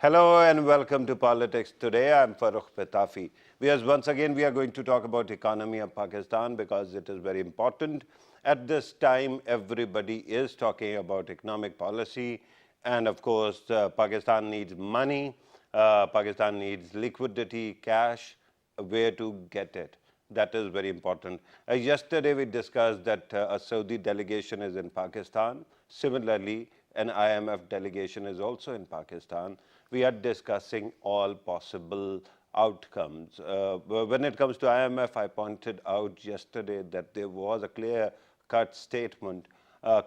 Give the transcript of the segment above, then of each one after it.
Hello and welcome to Politics Today. I'm Farhan Petafi. Once again, we are going to talk about economy of Pakistan because it is very important. At this time, everybody is talking about economic policy. And of course, Pakistan needs money. Pakistan needs liquidity, cash, where to get it. That is very important. Yesterday, we discussed that a Saudi delegation is in Pakistan. Similarly, an IMF delegation is also in Pakistan. We are discussing all possible outcomes. When it comes to IMF, I pointed out yesterday that there was a clear-cut statement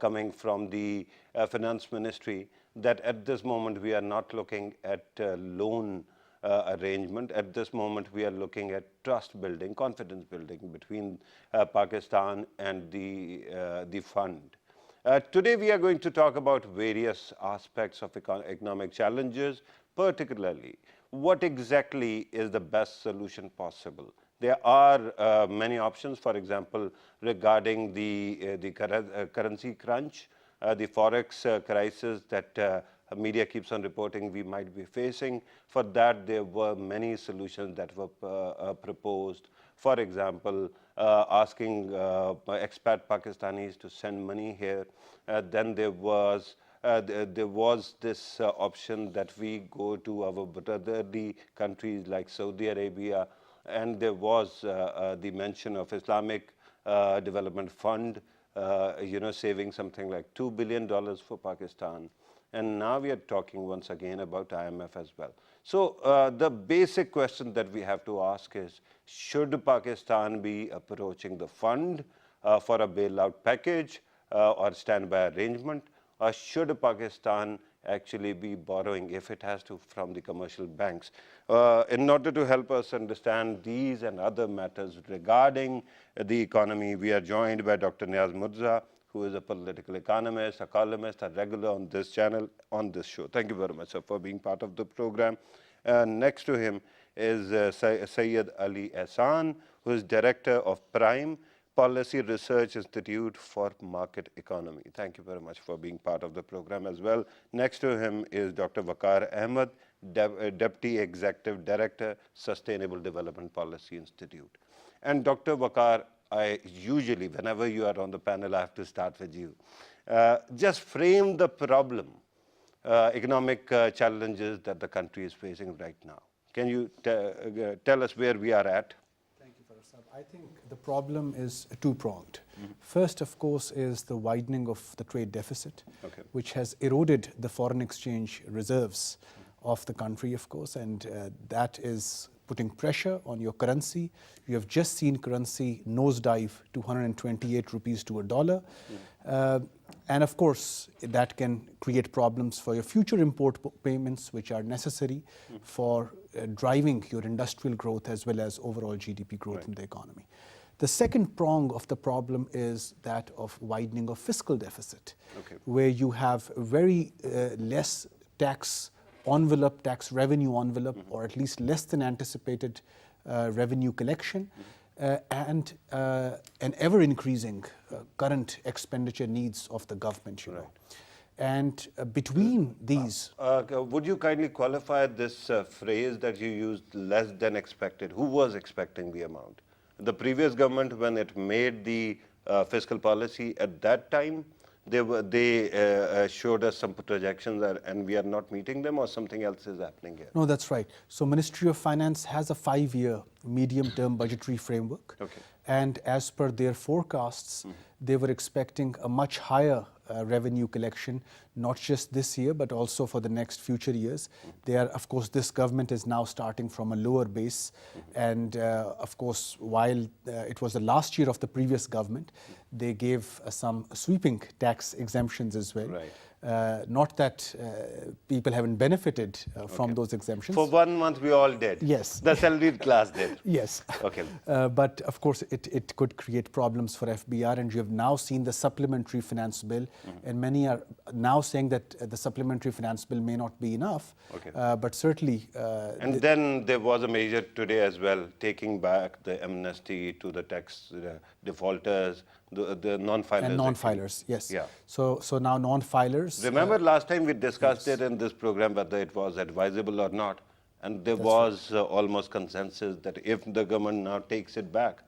coming from the finance ministry that at this moment we are not looking at loan arrangement. At this moment, we are looking at trust building, confidence building between Pakistan and the fund. Today, we are going to talk about various aspects of economic challenges, particularly what exactly is the best solution possible. There are many options, for example, regarding the currency crunch, the forex crisis that media keeps on reporting we might be facing. For that, there were many solutions that were proposed. For example, asking expat Pakistanis to send money here. Then there was this option that we go to our brotherly countries like Saudi Arabia, and there was the mention of Islamic Development Fund, saving something like $2 billion for Pakistan. And now we are talking once again about IMF as well. So the basic question that we have to ask is, should Pakistan be approaching the fund for a bailout package or standby arrangement, or should Pakistan actually be borrowing, if it has to, from the commercial banks? In order to help us understand these and other matters regarding the economy, we are joined by Dr. Niaz, who is a political economist, a columnist, a regular on this channel, on this show. Thank you very much, sir, for being part of the program. Next to him is Syed Ali Ehsan, who is director of Prime Policy Research Institute for Market Economy. Thank you very much for being part of the program as well. Next to him is Dr. Vaqar Ahmed, Deputy Executive Director, Sustainable Development Policy Institute. And Dr. Vaqar, I usually, whenever you are on the panel, I have to start with you. Just frame the problem, economic challenges that the country is facing right now. Can you tell us where we are at? Thank you, Farhan. I think the problem is two-pronged. First, of course, is the widening of the trade deficit, which has eroded the foreign exchange reserves of the country, of course, and that is putting pressure on your currency. You have just seen currency nosedive to 128 rupees to a dollar. And of course, that can create problems for your future import payments, which are necessary for driving your industrial growth as well as overall GDP growth in the economy. The second prong of the problem is that of widening of fiscal deficit, where you have very less tax envelope, tax revenue envelope, or at least less than anticipated revenue collection, and an ever-increasing current expenditure needs of the government, you know. And between these... would you kindly qualify this phrase that you used, less than expected? Who was expecting the amount? The previous government, when it made the fiscal policy at that time, they showed us some projections and we are not meeting them, or something else is happening here? No, that's right. So Ministry of Finance has a 5-year medium-term budgetary framework. And as per their forecasts, they were expecting a much higher revenue collection, not just this year, but also for the next future years. They are, of course, this government is now starting from a lower base. And of course, while it was the last year of the previous government, they gave some sweeping tax exemptions as well. Not that people haven't benefited from those exemptions. For 1 month, we all did. Yes. The salaried class did. Yes. But of course, it could create problems for FBR, and you have now seen the supplementary finance bill, and many are now saying that the supplementary finance bill may not be enough, but certainly... and then there was a measure today as well, taking back the amnesty to the tax defaulters, the non-filers. And non-filers, yes. Yeah. So now non-filers. Remember last time we discussed it in this program whether it was advisable or not, and there was almost consensus that if the government now takes it back,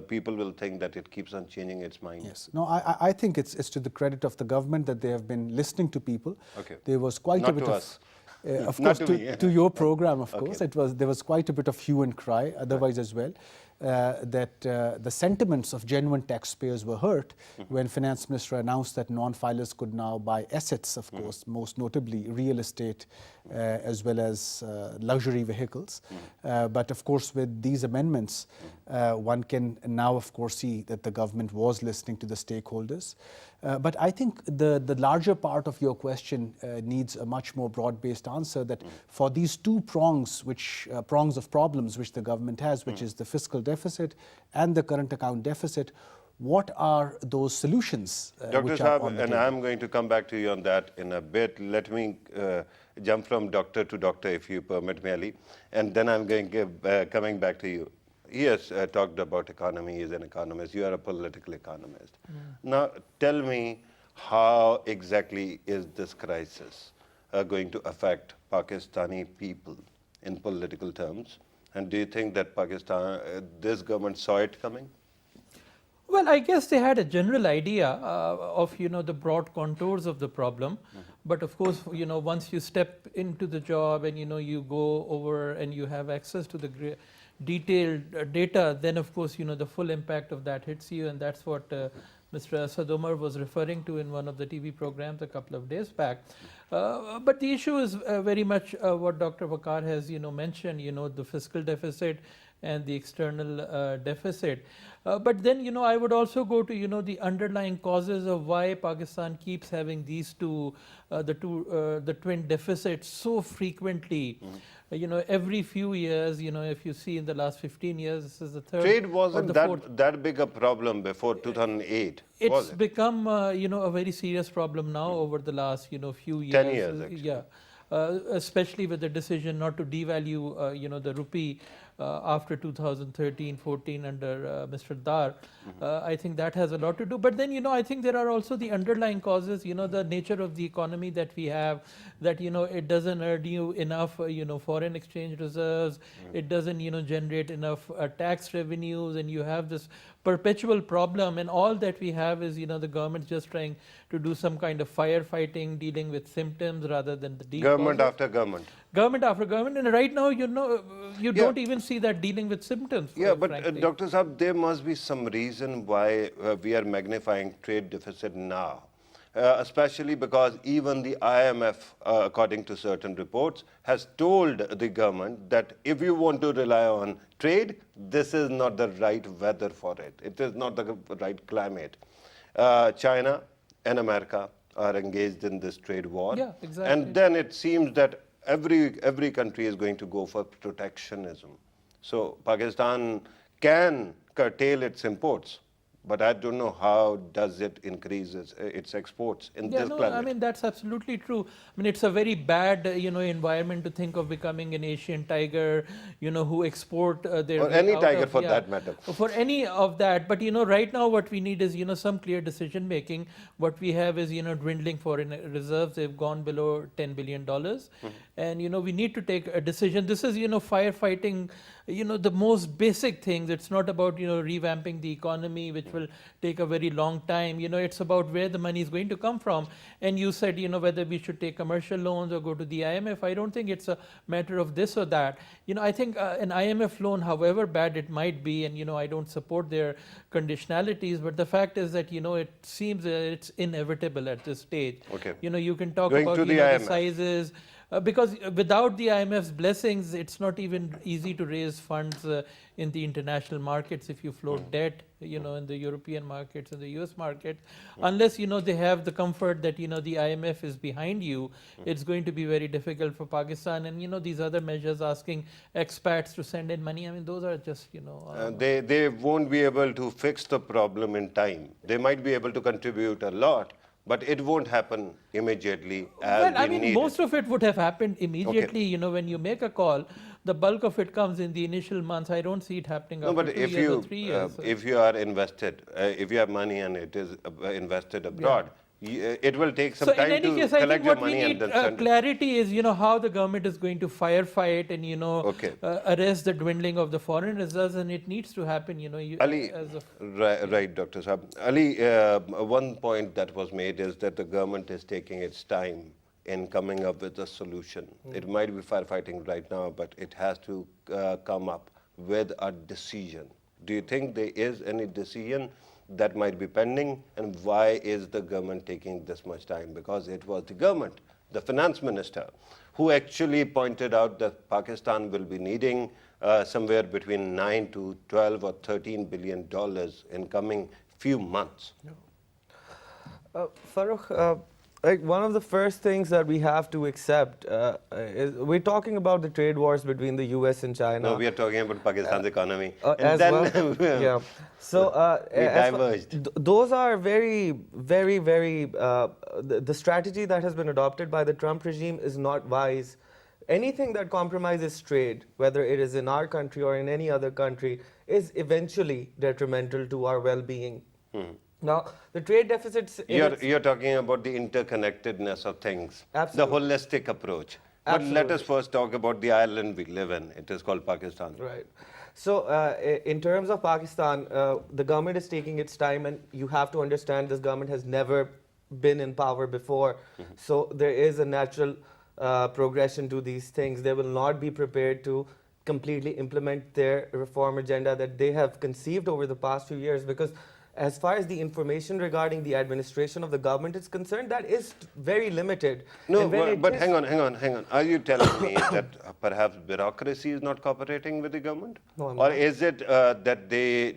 people will think that it keeps on changing its mind. Yes. No, I think it's to the credit of the government that they have been listening to people. Okay. There was quite Not a bit to of... us. Of Not course, to me. to your program, of course, Okay. there was quite a bit of hue and cry, otherwise as well, that the sentiments of genuine taxpayers were hurt when Finance Minister announced that non-filers could now buy assets, of course, most notably real estate, as well as luxury vehicles. But of course, with these amendments, one can now, of course, see that the government was listening to the stakeholders. But I think the larger part of your question needs a much more broad-based answer, that for these two prongs of problems which the government has, which is the fiscal deficit and the current account deficit, what are those solutions? Dr. Saab, and I'm going to come back to you on that in a bit. Let me jump from doctor to doctor, if you permit me, Ali, and then I'm going coming back to you. He has talked about economy, he's an economist, you are a political economist. Now, tell me, how exactly is this crisis going to affect Pakistani people in political terms? And do you think that Pakistan, this government saw it coming? Well, I guess they had a general idea of, the broad contours of the problem. But of course, once you step into the job and, you go over and you have access to the detailed data, then of course, the full impact of that hits you. And that's what Mr. Sadomar was referring to in one of the TV programs a couple of days back. But the issue is very much what Dr. Vaqar has, mentioned, the fiscal deficit and the external deficit. But then, I would also go to, the underlying causes of why Pakistan keeps having these the twin deficits so frequently. Every few years, if you see in the last 15 years, this is the third. Trade wasn't that big a problem before 2008, It's become, a very serious problem now over the last, few years. 10 years, actually. Yeah. Especially with the decision not to devalue, the rupee after 2013-14 under Mr. Dar. I think that has a lot to do. But then, I think there are also the underlying causes, the nature of the economy that we have, that, it doesn't earn you enough, foreign exchange reserves. It doesn't, generate enough tax revenues, and you have this perpetual problem, and all that we have is, the government just trying to do some kind of firefighting, dealing with symptoms rather than the deep Government causes. after government. Government after government, and right now, you don't even see that dealing with symptoms. Yeah, but Dr. Saab, there must be some reason why we are magnifying trade deficit now. Especially because even the IMF, according to certain reports, has told the government that if you want to rely on trade, this is not the right weather for it. It is not the right climate. China and America are engaged in this trade war. Yeah, exactly. And then it seems that every country is going to go for protectionism. So Pakistan can curtail its imports, but I don't know how does it increase its exports in this climate. I mean, that's absolutely true. I mean, it's a very bad, environment to think of becoming an Asian tiger, who export their... Or any tiger for that matter. For any of that. But, right now what we need is, some clear decision making. What we have is, dwindling foreign reserves. They've gone below $10 billion. And, we need to take a decision. This is, firefighting, the most basic things. It's not about, revamping the economy, which will take a very long time. It's about where the money is going to come from. And you said, whether we should take commercial loans or go to the IMF. I don't think it's a matter of this or that. I think an IMF loan, however bad it might be, and, I don't support their conditionalities, but the fact is that, it seems that it's inevitable at this stage. Okay. You can talk Going about to the the sizes. Because without the IMF's blessings, it's not even easy to raise funds in the international markets if you float debt, in the European markets and the US market. Unless, they have the comfort that, the IMF is behind you, it's going to be very difficult for Pakistan. And, these other measures asking expats to send in money, I mean, those are just, They won't be able to fix the problem in time. They might be able to contribute a lot, but it won't happen immediately as Well, I we mean, need most of it would have happened immediately, Okay. when you make a call. the bulk of it comes in the initial months. I don't see it happening No, after but 2 years or 3 years. if you are invested, if you have money and it is invested abroad, it will take some So time in any to case, I collect think your what we money and need then send it. clarity is, how the government is going to firefight and, Okay. arrest the dwindling of the foreign reserves, and it needs to happen, Ali, as of right, Dr. Saab. Ali, one point that was made is that the government is taking its time in coming up with a solution. It might be firefighting right now, but it has to come up with a decision. Do you think there is any decision that might be pending, and why is the government taking this much time? Because it was the government, the finance minister, who actually pointed out that Pakistan will be needing somewhere between 9 to 12 or 13 billion dollars in coming few months. Farooq, like one of the first things that we have to accept is we're talking about the trade wars between the US and China. No, we are talking about Pakistan's economy. As well. Yeah. So we diverged. Those are very, very, very. The strategy that has been adopted by the Trump regime is not wise. Anything that compromises trade, whether it is in our country or in any other country, is eventually detrimental to our well-being. Now, the trade deficits... You're talking about the interconnectedness of things, Absolutely. the holistic approach. But let us first talk about the island we live in. It is called Pakistan. Right. So, in terms of Pakistan, the government is taking its time, and you have to understand this government has never been in power before. So, there is a natural progression to these things. They will not be prepared to completely implement their reform agenda that they have conceived over the past few years, because as far as the information regarding the administration of the government is concerned, that is very limited. No, but hang on. Are you telling me that perhaps bureaucracy is not cooperating with the government? No, I'm or not. is it that they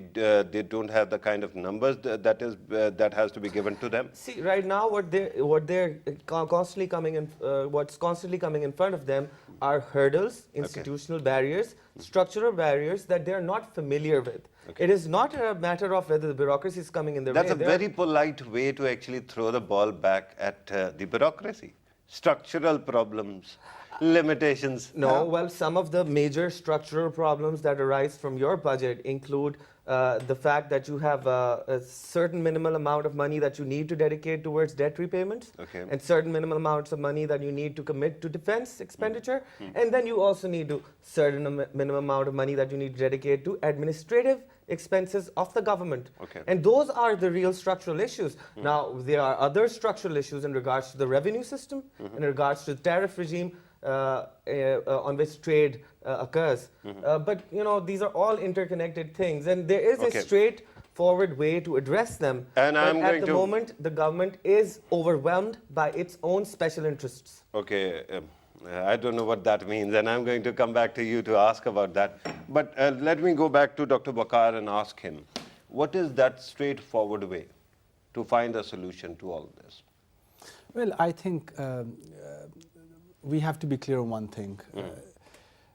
don't have the kind of numbers that has to be given to them? See, right now, they're constantly coming in, what's constantly coming in front of them are hurdles, institutional barriers, structural barriers that they're not familiar with. It is not a matter of whether the bureaucracy is coming in their way. That's a very polite way to actually throw the ball back at the bureaucracy. Structural problems, limitations. No, well, some of the major structural problems that arise from your budget include the fact that you have a certain minimal amount of money that you need to dedicate towards debt repayments, and certain minimal amounts of money that you need to commit to defense expenditure, and then you also need to certain minimum amount of money that you need to dedicate to administrative expenses of the government. And those are the real structural issues. Now, there are other structural issues in regards to the revenue system, in regards to the tariff regime, on which trade occurs. But, these are all interconnected things, and there is a straightforward way to address them. And but at the moment, the government is overwhelmed by its own special interests. I don't know what that means, and I'm going to come back to you to ask about that. But let me go back to Dr. Vaqar and ask him, what is that straightforward way to find a solution to all this? Well, I think we have to be clear on one thing.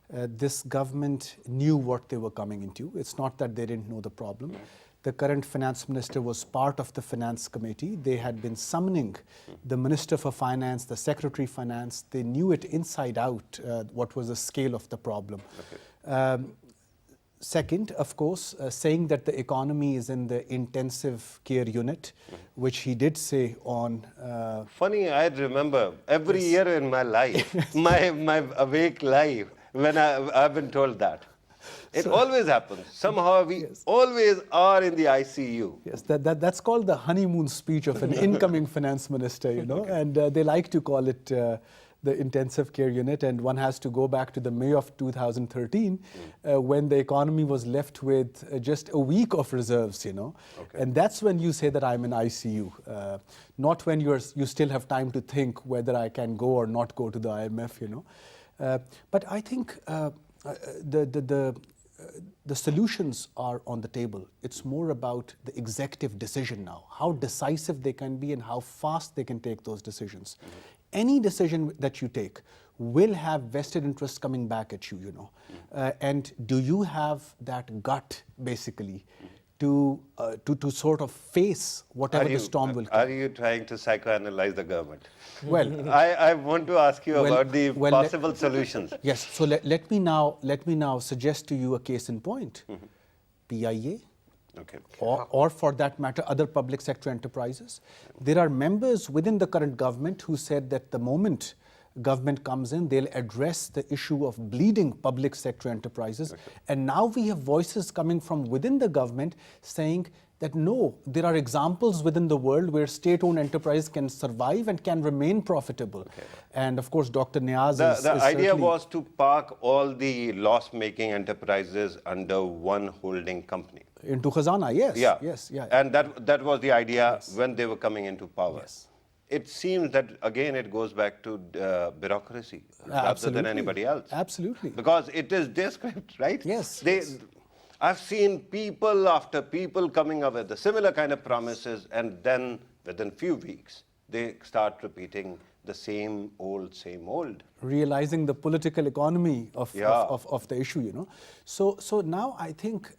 This government knew what they were coming into. It's not that they didn't know the problem. The current finance minister was part of the finance committee. They had been summoning the minister for finance, the secretary finance. They knew it inside out, what was the scale of the problem. Second, of course, saying that the economy is in the intensive care unit, which he did say on... Funny, I remember every year in my life, my awake life, when I've been told that. It always happens. Somehow we always are in the ICU. Yes, that's called the honeymoon speech of an incoming finance minister, and they like to call it the intensive care unit, and one has to go back to the May of 2013 when the economy was left with just a week of reserves, and that's when you say that I'm in ICU, not when you still have time to think whether I can go or not go to the IMF, But I think the solutions are on the table. It's more about the executive decision now, how decisive they can be and how fast they can take those decisions. Any decision that you take will have vested interests coming back at you, and do you have that gut, basically, to sort of face whatever the storm will come. Are you trying to psychoanalyze the government? Well, I want to ask you about the possible solutions. Yes. So let me now suggest to you a case in point. PIA, Okay. or for that matter, other public sector enterprises. There are members within the current government who said that the moment government comes in, they'll address the issue of bleeding public sector enterprises. Okay. And now we have voices coming from within the government saying that no, there are examples within the world where state-owned enterprise can survive and can remain profitable. Okay. And of course, Dr. Niaz is The idea certainly was to park all the loss-making enterprises under one holding company. into Khazana, yes. Yeah. Yes, yeah. And that was the idea when they were coming into power. Yes. It seems that, again, it goes back to bureaucracy rather Absolutely. than anybody else. Absolutely. Because it is their script, right? Yes, Yes. I've seen people after people coming up with the similar kind of promises, and then within few weeks, they start repeating the same old, same old. Realizing the political economy of the issue, you know. So now I think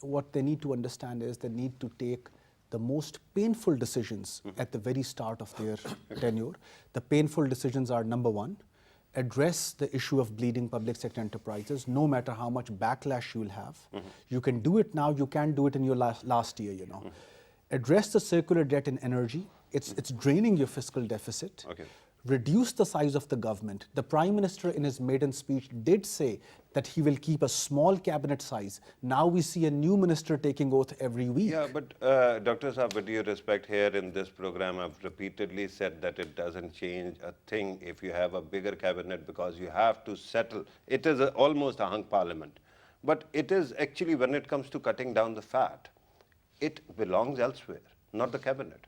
what they need to understand is they need to take the most painful decisions at the very start of their tenure. The painful decisions are, number one, address the issue of bleeding public sector enterprises, no matter how much backlash you will have. You can do it now, you can't do it in your last year, you know. Address the circular debt in energy. It's draining your fiscal deficit. Okay. Reduce the size of the government. The Prime Minister in his maiden speech did say that he will keep a small cabinet size. Now we see a new minister taking oath every week. Yeah, but Dr. Saab, with due respect, here in this program, I've repeatedly said that it doesn't change a thing if you have a bigger cabinet, because you have to settle. It is almost a hung parliament. But it is actually, when it comes to cutting down the fat, it belongs elsewhere, not the cabinet.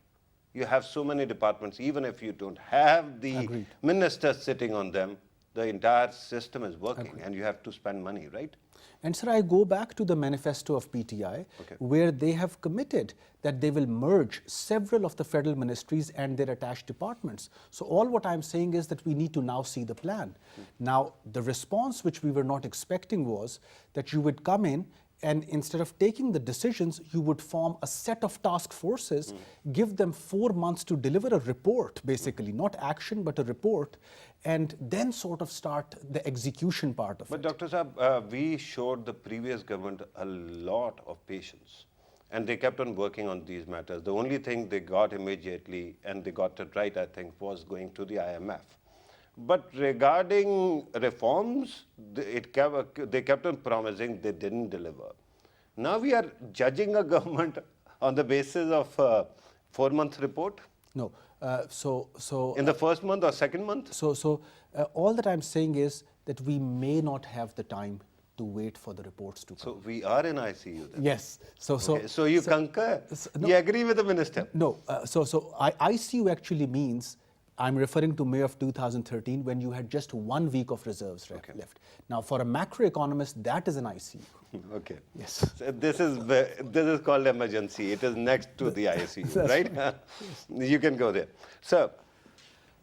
You have so many departments, even if you don't have the ministers sitting on them, the entire system is working and you have to spend money, right? And sir, I go back to the manifesto of PTI, where they have committed that they will merge several of the federal ministries and their attached departments. So all what I'm saying is that we need to now see the plan. Now, the response which we were not expecting was that you would come in and instead of taking the decisions, you would form a set of task forces, give them 4 months to deliver a report, basically, not action, but a report, and then sort of start the execution part of it. But Dr. Saab, we showed the previous government a lot of patience, and they kept on working on these matters. The only thing they got immediately, and they got it right, I think, was going to the IMF. But regarding reforms, they kept on promising, they didn't deliver. Now we are judging a government on the basis of a 4-month report? No. In the first month or second month? So all that I'm saying is that we may not have the time to wait for the reports to come. So we are in ICU then? Yes. So you concur? You agree with the minister? No. ICU actually means, I'm referring to May of 2013, when you had just 1 week of reserves left. Now, for a macroeconomist, that is an ICU. Okay. Yes. So this is called emergency. It is next to the ICU, right? You can go there. So,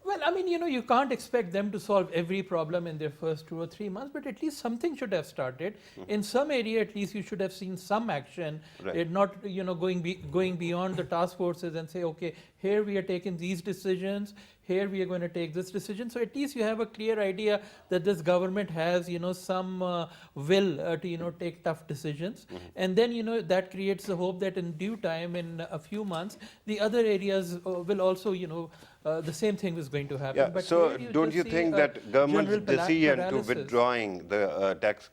well, I mean, you can't expect them to solve every problem in their first 2 or 3 months, but at least something should have started. In some area, at least you should have seen some action, not, going beyond the task forces and say, okay, here we are taking these decisions, here we are going to take this decision. So at least you have a clear idea that this government has, some will to, take tough decisions. And then, that creates the hope that in due time, in a few months, the other areas will also, the same thing is going to happen. yeah. But So here don't you think that government's decision to withdrawing the tax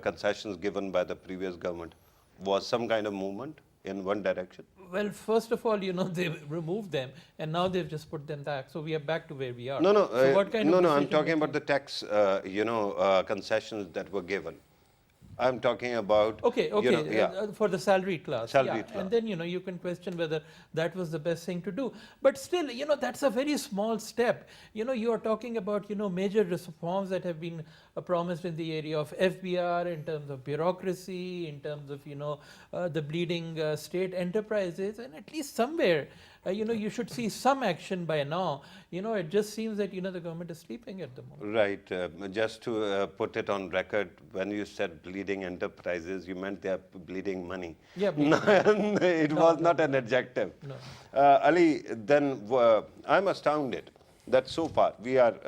concessions given by the previous government was some kind of movement in one direction? Well, first of all, they removed them, and now they've just put them back. So we are back to where we are. No, So what kind of I'm decision talking making? about the tax, concessions that were given. I'm talking about... Okay, for the salary class. Salaried class. And then, you can question whether that was the best thing to do. But still, that's a very small step. You are talking about, major reforms that have been promised in the area of FBR, in terms of bureaucracy, in terms of, the bleeding state enterprises, and at least somewhere, you should see some action by now. It just seems that, the government is sleeping at the moment. Right. Just to put it on record, when you said bleeding enterprises, you meant they are bleeding money. Yeah, It was not an adjective. No. Ali, then I'm astounded that so far we have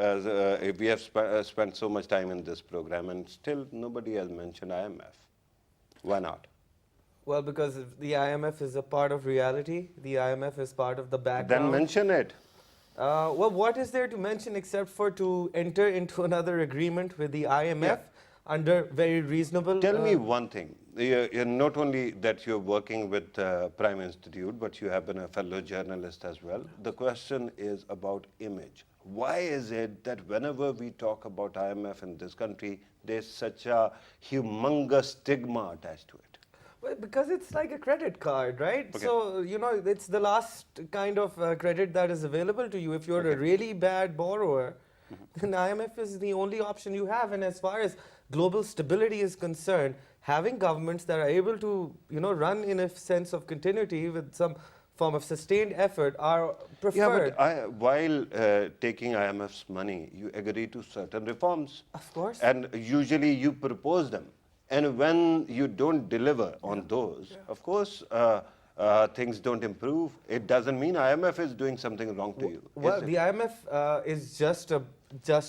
spent so much time in this program and still nobody has mentioned IMF. Why not? Well, because the IMF is a part of reality. The IMF is part of the background. Then mention it. Well, what is there to mention except for to enter into another agreement with the IMF under very reasonable... Tell me one thing. Not only that you're working with Prime Institute, but you have been a fellow journalist as well. The question is about image. Why is it that whenever we talk about IMF in this country, there's such a humongous stigma attached to it? Well, because it's like a credit card, right? Okay. So, it's the last kind of credit that is available to you. If you're a really bad borrower, then IMF is the only option you have. And as far as global stability is concerned, having governments that are able to, run in a sense of continuity with some form of sustained effort are preferred. Yeah, but while taking IMF's money, you agree to certain reforms. Of course. And usually you propose them. And when you don't deliver on those, of course, things don't improve. It doesn't mean IMF is doing something wrong to you. Well, the IMF is just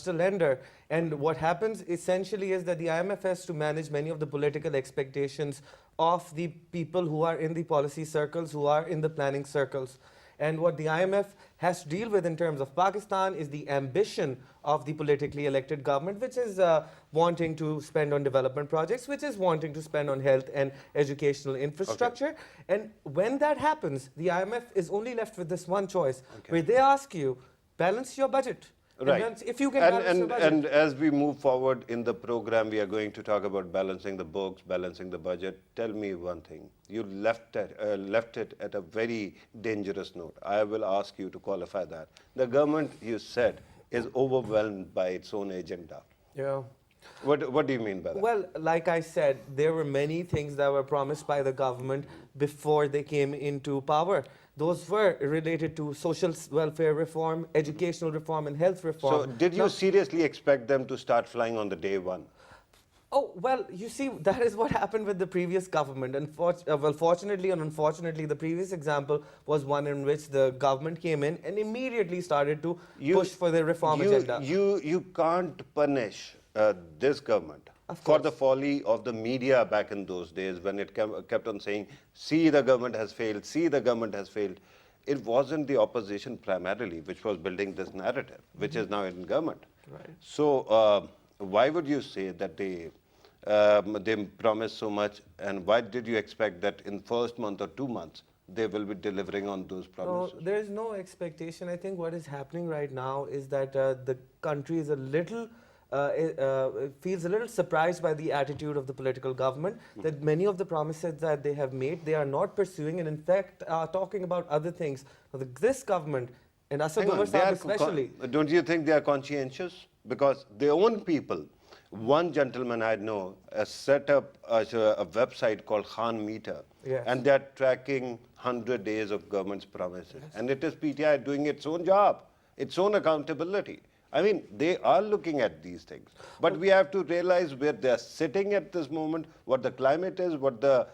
a lender. And what happens essentially is that the IMF has to manage many of the political expectations of the people who are in the policy circles, who are in the planning circles. And what the IMF has to deal with in terms of Pakistan is the ambition of the politically elected government, which is wanting to spend on development projects, which is wanting to spend on health and educational infrastructure. Okay. And when that happens, the IMF is only left with this one choice, where they ask you, balance your budget. Right. If you can balance your budget. And as we move forward in the program, we are going to talk about balancing the books, balancing the budget. Tell me one thing. You left it at a very dangerous note. I will ask you to qualify that. The government, you said, is overwhelmed by its own agenda. Yeah. What do you mean by that? Well, like I said, there were many things that were promised by the government before they came into power. Those were related to social welfare reform, educational reform, and health reform. So did you seriously expect them to start flying on the day one? Oh, well, you see, that is what happened with the previous government. Well, fortunately and unfortunately, the previous example was one in which the government came in and immediately started to push for the reform agenda. You can't punish this government for the folly of the media back in those days when it kept on saying, see, the government has failed, see, the government has failed. It wasn't the opposition primarily which was building this narrative, which is now in government. Right. So why would you say that they promised so much, and why did you expect that in first month or 2 months they will be delivering on those promises? No, there is no expectation. I think what is happening right now is that the country is a little feels a little surprised by the attitude of the political government, that many of the promises that they have made, they are not pursuing, and in fact are talking about other things. This government, and Asad Dogar especially... Don't you think they are conscientious? Because their own people, one gentleman I know set up a website called Khan Meter, and they're tracking 100 days of government's promises. Yes. And it is PTI doing its own job, its own accountability. I mean, they are looking at these things. But we have to realize where they're sitting at this moment, what the climate is, what the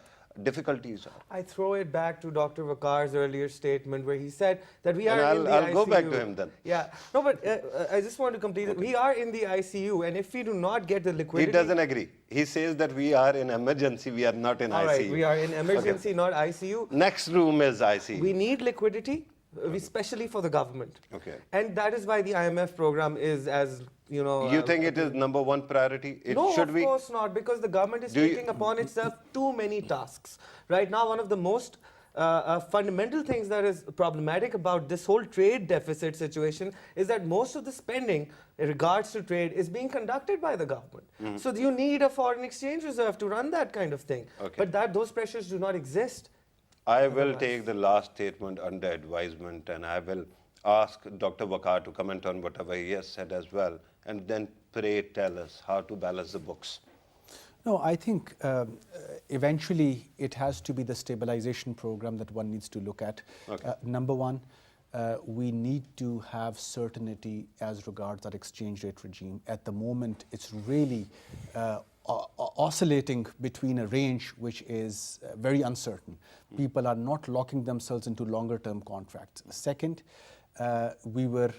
difficulties are. I throw it back to Dr. Waqar's earlier statement where he said that we are in the ICU. I'll go back to him then. Yeah. No, but I just want to complete it. We are in the ICU, and if we do not get the liquidity... He doesn't agree. He says that we are in emergency, we are not in ICU. All right, we are in emergency, not ICU. Next room is ICU. We need liquidity, especially for the government. Okay. And that is why the IMF program is as, you know... You think it is number one priority? No, of course not, because the government is taking upon itself too many tasks. Right now, one of the most fundamental things that is problematic about this whole trade deficit situation is that most of the spending in regards to trade is being conducted by the government. So you need a foreign exchange reserve to run that kind of thing. Okay. But those pressures do not exist. I will take the last statement under advisement, and I will ask Dr. Vaqar to comment on whatever he has said as well, and then pray tell us how to balance the books. No, I think eventually it has to be the stabilization program that one needs to look at. Okay. Number one, we need to have certainty as regards our exchange rate regime. At the moment, it's really oscillating between a range which is very uncertain. People are not locking themselves into longer term contracts. Second, we were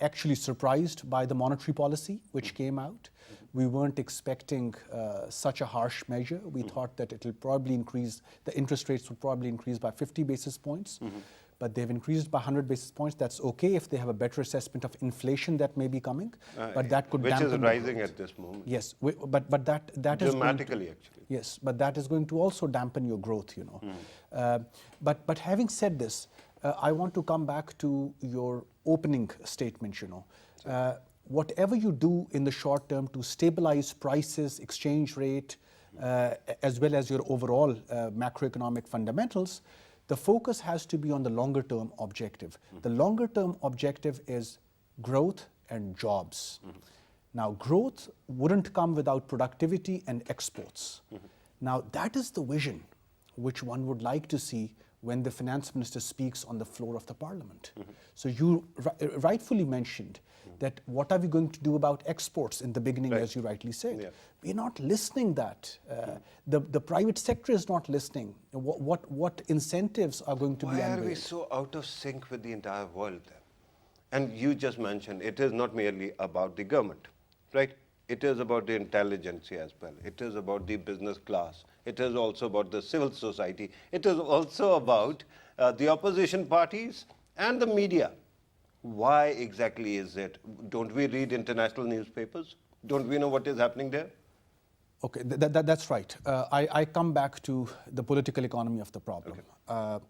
actually surprised by the monetary policy which came out. We weren't expecting such a harsh measure. We thought that it will probably increase, the interest rates would probably increase by 50 basis points. But they've increased by 100 basis points. That's okay if they have a better assessment of inflation that may be coming. But that could dampen which is the rising growth. at this moment. Yes, but that is dramatically, actually. Yes, but that is going to also dampen your growth, you know. But having said this, I want to come back to your opening statement, you know. Whatever you do in the short term to stabilize prices, exchange rate, as well as your overall macroeconomic fundamentals, the focus has to be on the longer term objective. The longer term objective is growth and jobs. Now, growth wouldn't come without productivity and exports. Now, that is the vision which one would like to see when the finance minister speaks on the floor of the parliament. So you rightfully mentioned that what are we going to do about exports in the beginning, as you rightly said. Yeah. We're not listening that. The private sector is not listening. What incentives are going to be Why unveiled? are we so out of sync with the entire world then? And you just mentioned it is not merely about the government, right? It is about the intelligentsia as well. It is about the business class. It is also about the civil society. It is also about the opposition parties and the media. Why exactly is it? Don't we read international newspapers? Don't we know what is happening there? Okay, that's right. I come back to the political economy of the problem. Okay.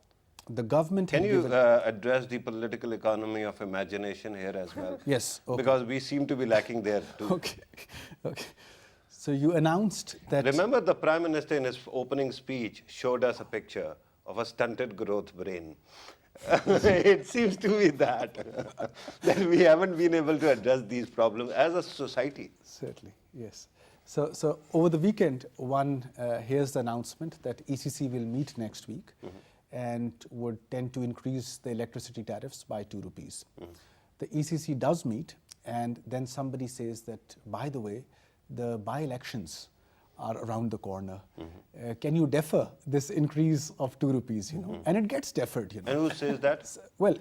The government Can had you given... address the political economy of imagination here as well? Yes. Okay. Because we seem to be lacking there too. Okay. Okay. So you announced that... Remember, the Prime Minister in his opening speech showed us a picture of a stunted growth brain. It seems to be that we haven't been able to address these problems as a society. Certainly, yes. So over the weekend, one hears the announcement that ECC will meet next week and would tend to increase the electricity tariffs by 2 rupees. The ECC does meet, and then somebody says that, by the way, the by-elections are around the corner. Can you defer this increase of 2 rupees, you know? And it gets deferred, you know. And who says that? Well,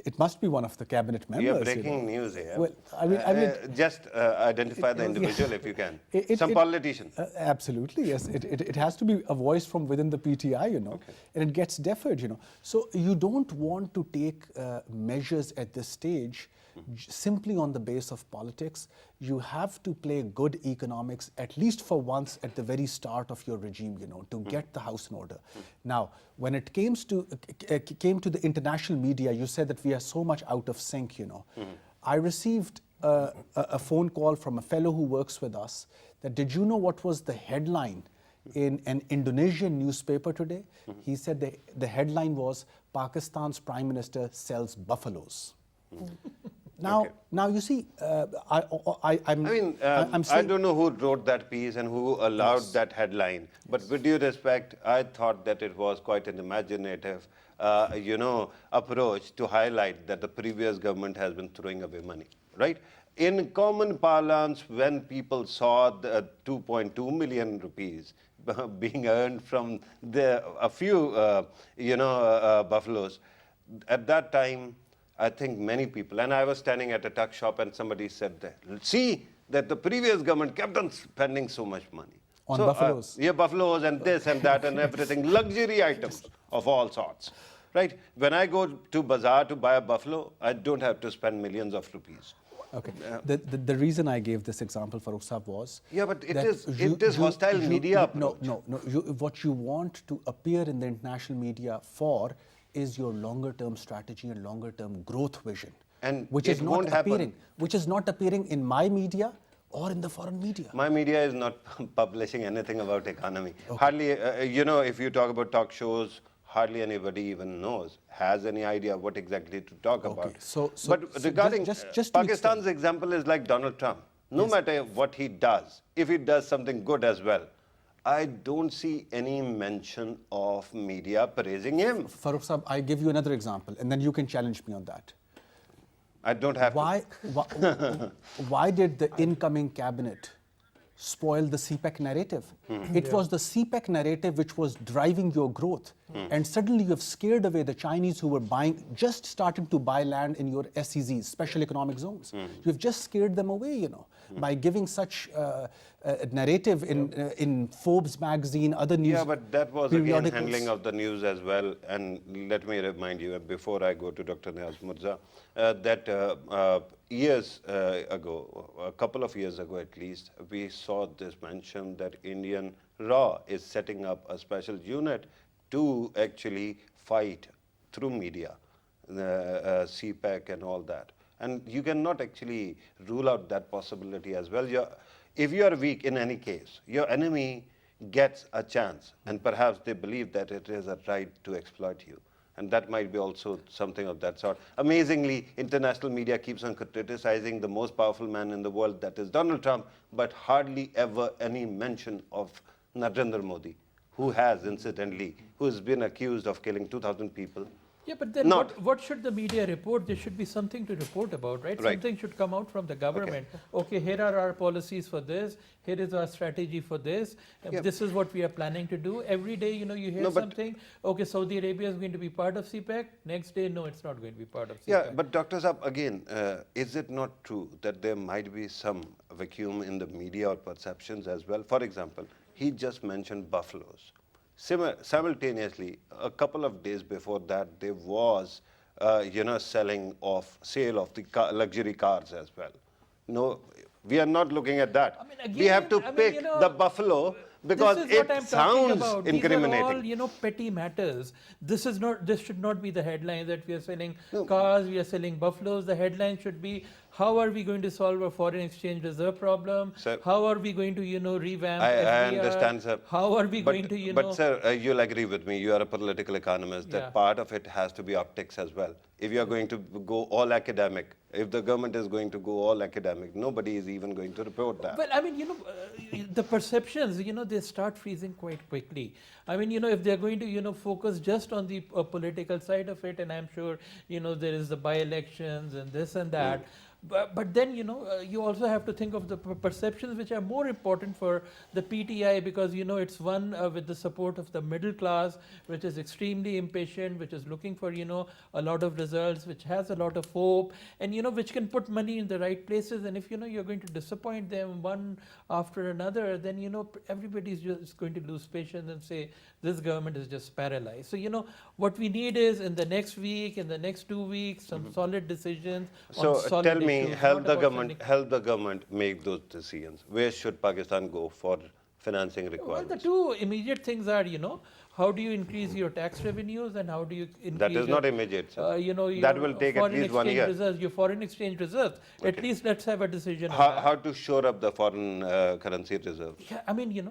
it must be one of the cabinet members. You're breaking news here. Well, I mean, just identify the individual if you can. Some politician. Absolutely, yes. It has to be a voice from within the PTI, you know, and it gets deferred, you know. So you don't want to take measures at this stage simply on the base of politics. You have to play good economics, at least for once at the very start of your regime, you know, to get the house in order. Now, when it came to the international media, you said that we are so much out of sync, you know. I received a phone call from a fellow who works with us that, did you know what was the headline in an Indonesian newspaper today? He said the headline was, Pakistan's Prime Minister sells buffaloes. Now you see, I'm saying, I don't know who wrote that piece and who allowed that headline. But with due respect, I thought that it was quite an imaginative, approach to highlight that the previous government has been throwing away money, right? In common parlance, when people saw the 2.2 million rupees being earned from a few, buffaloes, at that time, I think many people, and I was standing at a tuck shop and somebody said that, see that the previous government kept on spending so much money. On buffaloes. Yeah, buffaloes and this and that and everything, luxury items of all sorts, right? When I go to bazaar to buy a buffalo, I don't have to spend millions of rupees. Okay. The reason I gave this example for Usab was... Yeah, but it is hostile media approach. No. What you want to appear in the international media for is your longer-term strategy and longer-term growth vision, and which is not appearing in my media or in the foreign media. My media is not publishing anything about economy. Okay. Hardly, if you talk about talk shows, hardly anybody even knows, has any idea what exactly to talk about. So but regarding just Pakistan's example is like Donald Trump. no matter what he does, if he does something good as well, I don't see any mention of media praising him. Farooq Saab, I give you another example, and then you can challenge me on that. I don't have Why did the incoming cabinet spoil the CPEC narrative? It was the CPEC narrative which was driving your growth. And suddenly you have scared away the Chinese who were just starting to buy land in your SEZs, special economic zones. You've just scared them away, by giving such a narrative in Forbes magazine, other news. Yeah, but that was again handling of the news as well. And let me remind you, before I go to Dr. Niaz Murtaza, that years ago, a couple of years ago at least, we saw this mention that Indian RAW is setting up a special unit to actually fight through media, the CPEC and all that. And you cannot actually rule out that possibility as well. If you are weak in any case, your enemy gets a chance, and perhaps they believe that it is a right to exploit you. And that might be also something of that sort. Amazingly, international media keeps on criticizing the most powerful man in the world, that is Donald Trump, but hardly ever any mention of Narendra Modi, who has been accused of killing 2,000 people. Yeah, but then what should the media report? There should be something to report about, right? Something should come out from the government. Okay, here are our policies for this. Here is our strategy for this. This is what we are planning to do. Every day, you hear something. Okay, Saudi Arabia is going to be part of CPEC. Next day, no, it's not going to be part of CPEC. Yeah, but Dr. Saab, again, is it not true that there might be some vacuum in the media or perceptions as well? For example, he just mentioned buffaloes. Simultaneously, a couple of days before that, there was, sale of the luxury cars as well. No, we are not looking at that. I mean, again, we have to pick the buffalo because it sounds incriminating. These are all, petty matters. This should not be the headline that we are selling cars, we are selling buffaloes. The headline should be, how are we going to solve a foreign exchange reserve problem? Sir, how are we going to, revamp I SDR? understand, sir. How are we going to, But, sir, you'll agree with me, you are a political economist, that part of it has to be optics as well. If you are going to go all academic, if the government is going to go all academic, nobody is even going to report that. Well, I mean, the perceptions, they start freezing quite quickly. I mean, if they're going to, focus just on the political side of it, and I'm sure, there is the by-elections and this and that. But then, you also have to think of the perceptions which are more important for the PTI, because, it's one with the support of the middle class, which is extremely impatient, which is looking for, a lot of results, which has a lot of hope, and, which can put money in the right places. And if, you're going to disappoint them one after another, then, everybody's just going to lose patience and say, this government is just paralyzed. So, what we need is in the next week, in the next 2 weeks, some solid decisions. So solid tell me, issues, help the government make those decisions. Where should Pakistan go for financing requirements? Well, the two immediate things are, how do you increase your tax revenues, and how do you increase that is not immediate, sir. That will take at least 1 year. Your foreign exchange reserves. Okay. At least let's have a decision. How to shore up the foreign currency reserves? Yeah, I mean,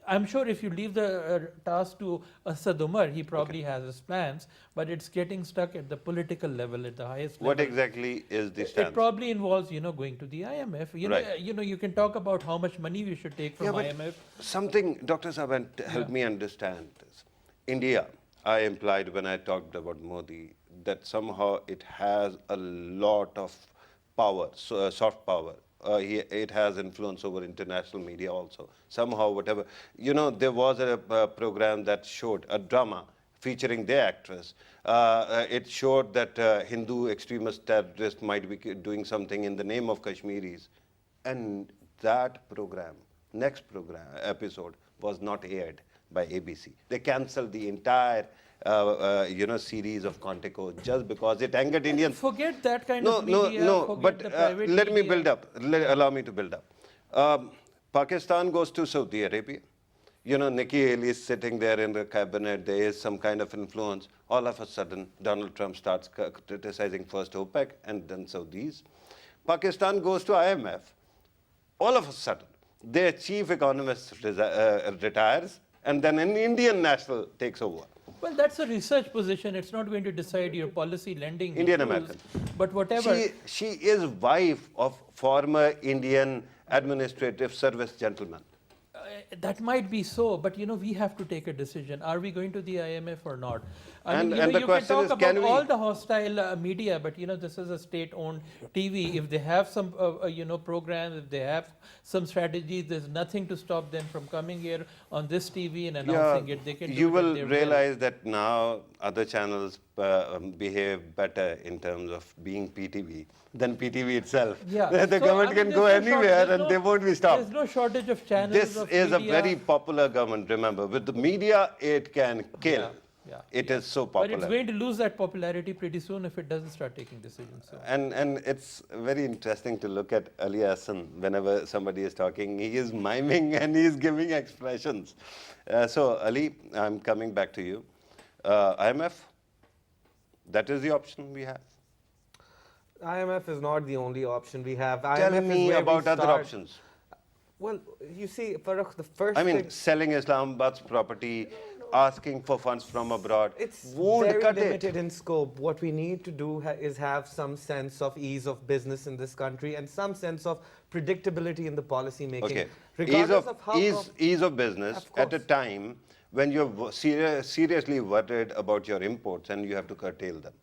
I'm sure if you leave the task to Asad Umar, he probably has his plans, but it's getting stuck at the political level, at the highest level. What exactly is the stance? It probably involves, going to the IMF. You can talk about how much money we should take from IMF. Something, Dr. Saab, help me understand this. India, I implied when I talked about Modi, that somehow it has a lot of power, soft power. It has influence over international media also. Somehow, whatever. There was a program that showed a drama featuring their actress. It showed that Hindu extremist terrorists might be doing something in the name of Kashmiris. And that program, next episode, was not aired by ABC. They cancelled the entire series of Quantico just because it angered Indians. Forget that kind of media. But let me build up. Allow me to build up. Pakistan goes to Saudi Arabia. Nikki Haley is sitting there in the cabinet. There is some kind of influence. All of a sudden, Donald Trump starts criticizing first OPEC and then Saudis. Pakistan goes to IMF. All of a sudden, their chief economist retires, and then an Indian national takes over. Well, that's a research position. It's not going to decide your policy lending. Indian issues, American. But whatever. She is wife of former Indian administrative service gentleman. That might be so, but we have to take a decision. Are we going to the IMF or not? And the you can question talk is, about can we- all the hostile media, but this is a state-owned TV. If they have some, programs, if they have some strategies, there's nothing to stop them from coming here on this TV and announcing it. They can. You do it will at their realize that now other channels behave better in terms of being PTV than PTV itself. Yeah. The So, government can go anywhere there's and they won't be stopped. There's no shortage of channels. This of is a media. very popular government, remember. With the media, it can kill. Yeah. It is so But popular. it's going to lose that popularity pretty soon if it doesn't start taking decisions. So. And it's very interesting to look at Ali Ehsan whenever somebody is talking. He is miming and he is giving expressions. So Ali, I'm coming back to you. IMF, that is the option we have. IMF is not the only option we have. Tell IMF is me where we about other start. options. Well, you see, Farhan, the first I mean, thing, selling Islamabad's property, asking for funds from abroad, it's won't very cut limited it. in scope. What we need to do is have some sense of ease of business in this country and some sense of predictability in the policy making. Okay, Regardless of how ease of business Of at a course. time when you're seriously worried about your imports and you have to curtail them.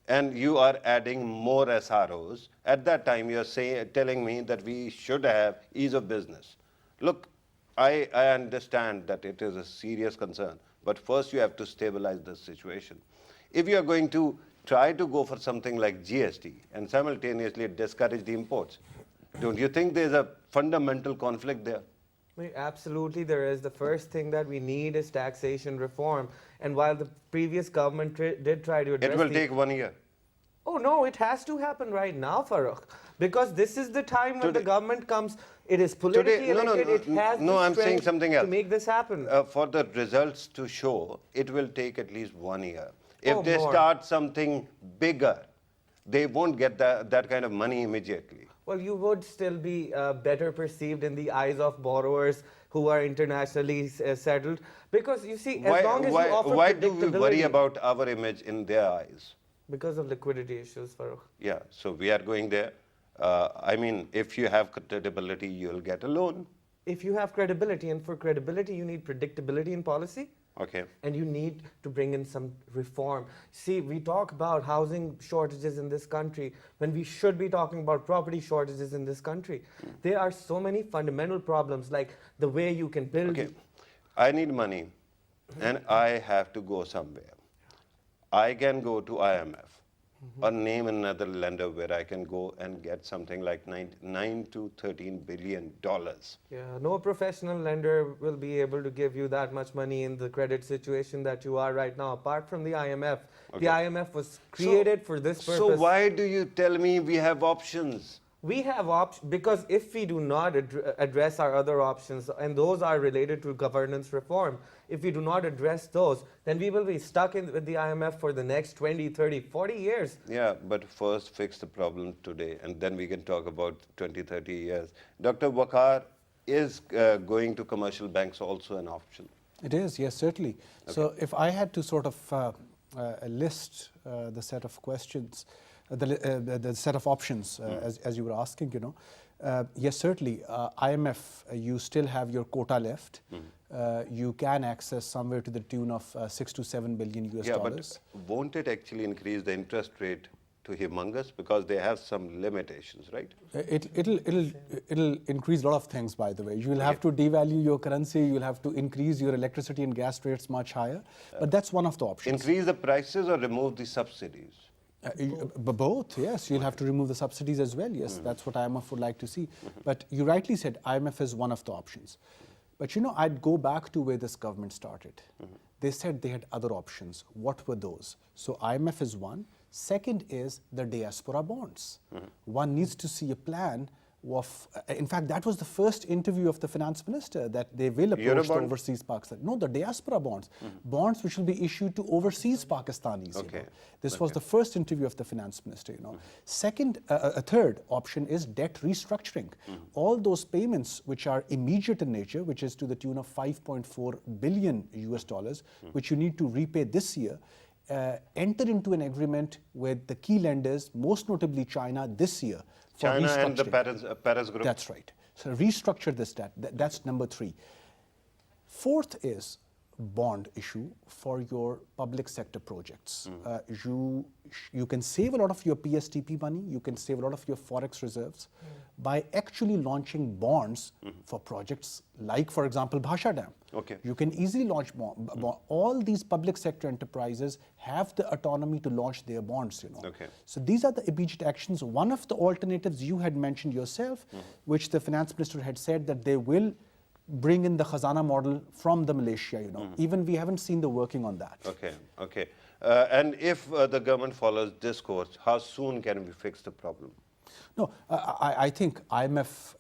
And you are adding more SROs. At that time, you're telling me that we should have ease of business. Look, I understand that it is a serious concern, but first you have to stabilize the situation. If you are going to try to go for something like GST and simultaneously discourage the imports, don't you think there's a fundamental conflict there? Absolutely, there is. The first thing that we need is taxation reform. And while the previous government did try to address It will take 1 year. Oh no, it has to happen right now, Farhan, because this is the time when the government comes. It is politically elected. It has the I'm saying strength something to else. make this happen. For the results to show, it will take at least 1 year. If Oh, they more. start something bigger, they won't get that kind of money immediately. Well, you would still be better perceived in the eyes of borrowers who are internationally settled, because you see, as long as you offer why do we worry predictability- about our image in their eyes? Because of liquidity issues, Farhan. Yeah, so we are going there. I mean, if you have credibility, you'll get a loan. If you have credibility, and for credibility, you need predictability in policy. Okay. And you need to bring in some reform. See, we talk about housing shortages in this country when we should be talking about property shortages in this country. There are so many fundamental problems, like the way you can build. Okay, I need money and I have to go somewhere. I can go to IMF or name another lender where I can go and get something like $9 to $13 billion. Yeah, no professional lender will be able to give you that much money in the credit situation that you are right now, apart from the IMF. Okay. The IMF was created for this purpose. So why do you tell me we have options? We have options because if we do not address our other options, and those are related to governance reform, if we do not address those, then we will be stuck with the IMF for the next 20, 30, 40 years. Yeah, but first fix the problem today, and then we can talk about 20, 30 years. Dr. Vaqar, is going to commercial banks also an option? It is, yes, certainly. Okay. So if I had to sort of list the set of questions, the set of options, as you were asking, yes, certainly, IMF, you still have your quota left. You can access somewhere to the tune of $6 to $7 billion US dollars. But won't it actually increase the interest rate to humongous, because they have some limitations, right? It'll increase a lot of things, by the way. You will have to devalue your currency. You'll have to increase your electricity and gas rates much higher. But that's one of the options. Increase the prices or remove the subsidies? Both, yes. You'll have to remove the subsidies as well. Yes, that's what IMF would like to see. But you rightly said IMF is one of the options. But I'd go back to where this government started. They said they had other options. What were those? So IMF is one. Second is the diaspora bonds. One needs to see a plan in fact, that was the first interview of the finance minister, that they will approach the overseas Pakistan. No, the diaspora bonds, bonds which will be issued to overseas Pakistanis. Okay. This was the first interview of the finance minister. Second, a third option is debt restructuring. All those payments which are immediate in nature, which is to the tune of 5.4 billion US dollars, which you need to repay this year, enter into an agreement with the key lenders, most notably China, this year. China and the Paris Group. That's right. So restructure this debt. That's number 3. Fourth is bond issue for your public sector projects. You can save a lot of your PSTP money, you can save a lot of your forex reserves by actually launching bonds for projects like, for example, Bhasha Dam. Okay. You can easily launch all these public sector enterprises have the autonomy to launch their bonds. Okay. So these are the immediate actions. One of the alternatives you had mentioned yourself, which the finance minister had said that they will bring in the Khazana model from the Malaysia. Even we haven't seen the working on that. Okay, okay. And if the government follows this course, how soon can we fix the problem? No, I think IMF...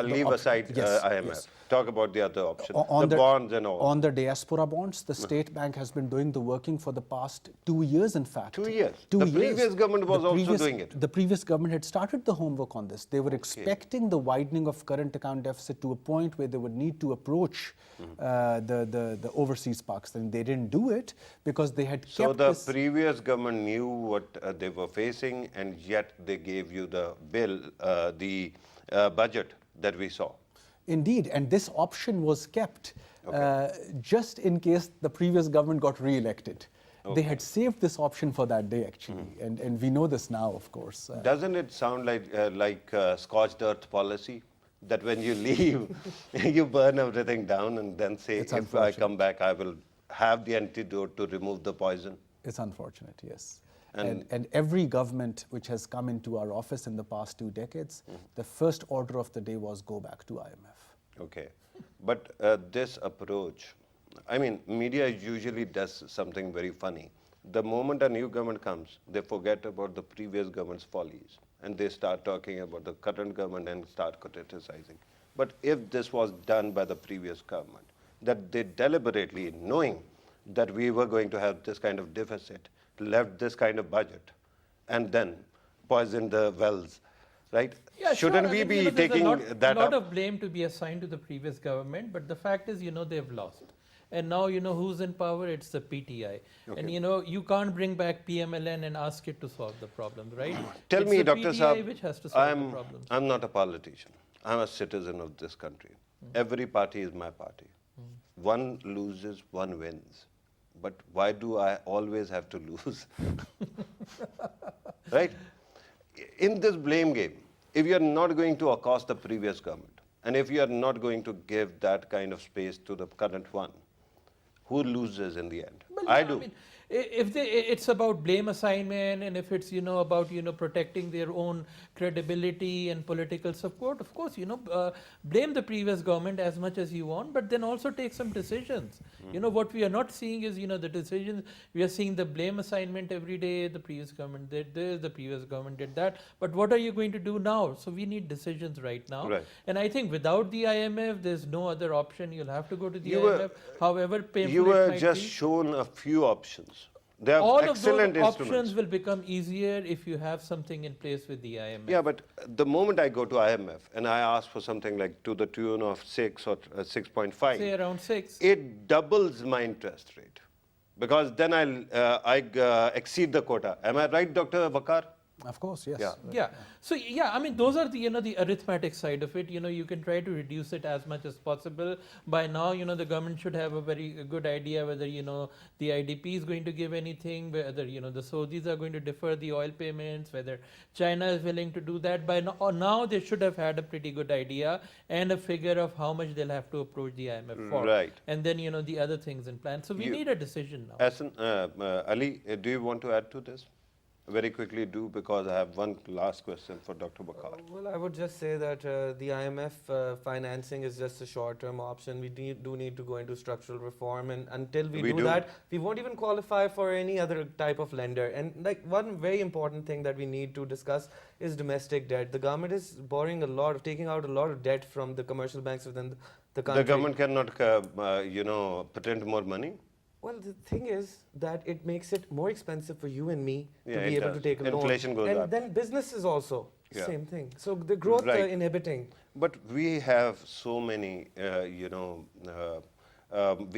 leave aside IMF. Yes. Talk about the other option, the bonds and all. On the diaspora bonds, the State Bank has been doing the working for the past 2 years, in fact. 2 years? The previous government was also doing it? The previous government had started the homework on this. They were expecting the widening of current account deficit to a point where they would need to approach the overseas Pakistan. They didn't do it because they had kept So the previous government knew what they were facing, and yet they gave you the bill, the budget that we saw. Indeed, and this option was kept just in case the previous government got re-elected. They had saved this option for that day, actually, and we know this now, of course. Doesn't it sound like scorched earth policy? That when you leave, you burn everything down and then say, if I come back, I will have the antidote to remove the poison? It's unfortunate, yes. And every government which has come into our office in the past 2 decades, the first order of the day was go back to IMF. Okay. But this approach, I mean, media usually does something very funny. The moment a new government comes, they forget about the previous government's follies, and they start talking about the current government and start criticizing. But if this was done by the previous government, that they deliberately, knowing that we were going to have this kind of deficit, left this kind of budget, and then poisoned the wells, right? Yeah, Shouldn't we be taking that up? There's a lot of blame to be assigned to the previous government, but the fact is, they've lost. And now, who's in power? It's the PTI. Okay. And, you can't bring back PMLN and ask it to solve the problems, right? Tell me, Dr. Saab, which has to solve the problems. I'm not a politician. I'm a citizen of this country. Every party is my party. One loses, one wins. But why do I always have to lose? Right? In this blame game, if you're not going to accost the previous government, and if you're not going to give that kind of space to the current one, who loses in the end? Well, I do. I mean, it's about blame assignment, and if it's about protecting their own credibility and political support, of course blame the previous government as much as you want, but then also take some decisions. What we are not seeing is the decisions. We are seeing the blame assignment every day. The previous government did this, the previous government did that, but what are you going to do now? So we need decisions right now. Right. And I think without the IMF, there's no other option. You'll have to go to the IMF, however painful you were it might just be. shown a few options. They have All excellent of those instruments. options will become easier if you have something in place with the IMF. Yeah, but the moment I go to IMF and I ask for something like to the tune of 6 or 6.5, say around 6, it doubles my interest rate, because then I exceed the quota. Am I right, Dr. Vaqar? Of course, yes. Yeah. So I mean, those are the the arithmetic side of it. You can try to reduce it as much as possible. By now, the government should have a very good idea whether the IDP is going to give anything, whether the Saudis are going to defer the oil payments, whether China is willing to do that. By now they should have had a pretty good idea and a figure of how much they'll have to approach the IMF for. Right. And then the other things in plan. So we need a decision now. Ehsan, Ali, do you want to add to this? Very quickly do, because I have one last question for Dr. Vaqar. Well, I would just say that the IMF financing is just a short-term option. We do need to go into structural reform, and until we do that, we won't even qualify for any other type of lender. And like one very important thing that we need to discuss is domestic debt. The government is borrowing a lot, taking out a lot of debt from the commercial banks within the country. The government cannot, print more money? Well, the thing is that it makes it more expensive for you and me to Yeah, be able to take a loan. Inflation goes and up. then businesses also, Yeah. same thing. So the growth Right. inhibiting. But we have so many,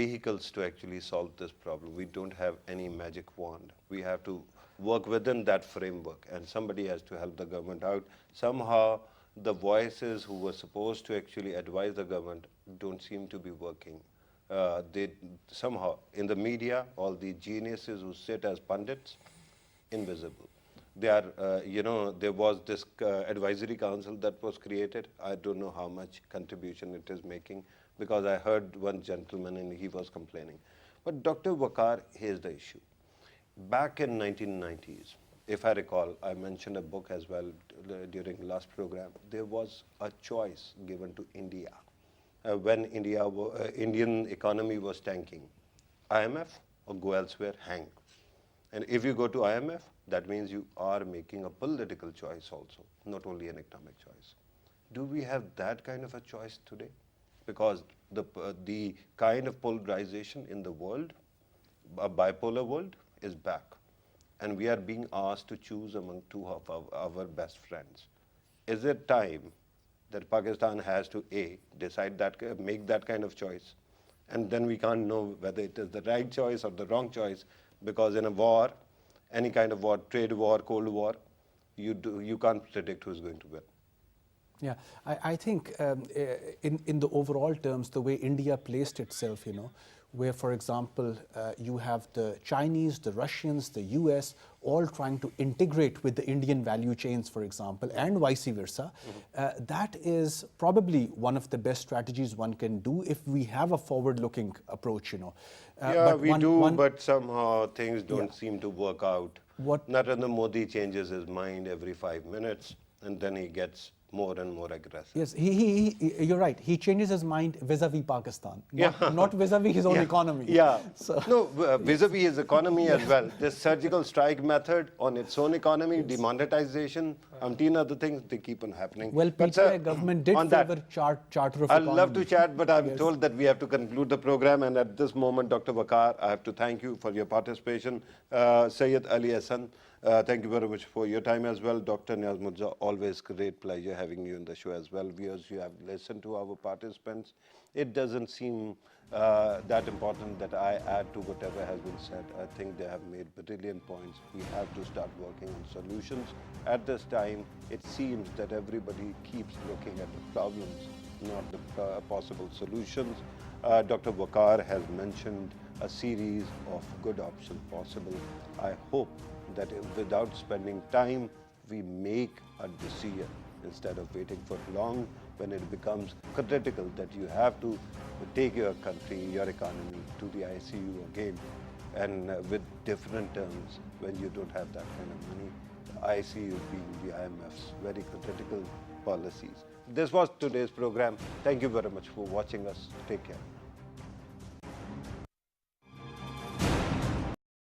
vehicles to actually solve this problem. We don't have any magic wand. We have to work within that framework, and somebody has to help the government out. Somehow, the voices who were supposed to actually advise the government don't seem to be working. They somehow, in the media, all the geniuses who sit as pundits, invisible. They are, there was this advisory council that was created. I don't know how much contribution it is making, because I heard one gentleman and he was complaining. But Dr. Vaqar, here's the issue. Back in 1990s, if I recall, I mentioned a book as well during the last program. There was a choice given to India when Indian economy was tanking. IMF or go elsewhere, hang. And if you go to IMF, that means you are making a political choice also, not only an economic choice. Do we have that kind of a choice today? Because the kind of polarization in the world, a bipolar world, is back. And we are being asked to choose among two of our best friends. Is it time that Pakistan has to decide that, make that kind of choice? And then we can't know whether it is the right choice or the wrong choice, because in a war, any kind of war, trade war, cold war, you can't predict who's going to win. Yeah, I think in the overall terms, the way India placed itself, where, for example, you have the Chinese, the Russians, the US, all trying to integrate with the Indian value chains, for example, and vice versa. That is probably one of the best strategies one can do if we have a forward-looking approach, Yeah, but somehow things don't seem to work out. Narendra Modi changes his mind every 5 minutes, and then he gets more and more aggressive. Yes, you're right. He changes his mind vis-a-vis Pakistan, not vis-a-vis his own economy. Yeah. No, vis-a-vis his economy as well. This surgical strike method on its own economy, demonetization, umpteen other things, they keep on happening. Well, PTI government did favor Charter of Economy. I'd love to chat, but I'm told that we have to conclude the program. And at this moment, Dr. Vaqar, I have to thank you for your participation. Syed Ali Ehsan, thank you very much for your time as well. Dr. Niaz, always great pleasure having you in the show as well. Viewers, you have listened to our participants. It doesn't seem that important that I add to whatever has been said. I think they have made brilliant points. We have to start working on solutions. At this time, it seems that everybody keeps looking at the problems, not the possible solutions. Dr. Vaqar has mentioned a series of good options possible. I hope that without spending time, we make a decision instead of waiting for long, when it becomes critical that you have to take your country, your economy to the ICU again, and with different terms when you don't have that kind of money. The ICU being the IMF's very critical policies. This was today's program. Thank you very much for watching us. Take care.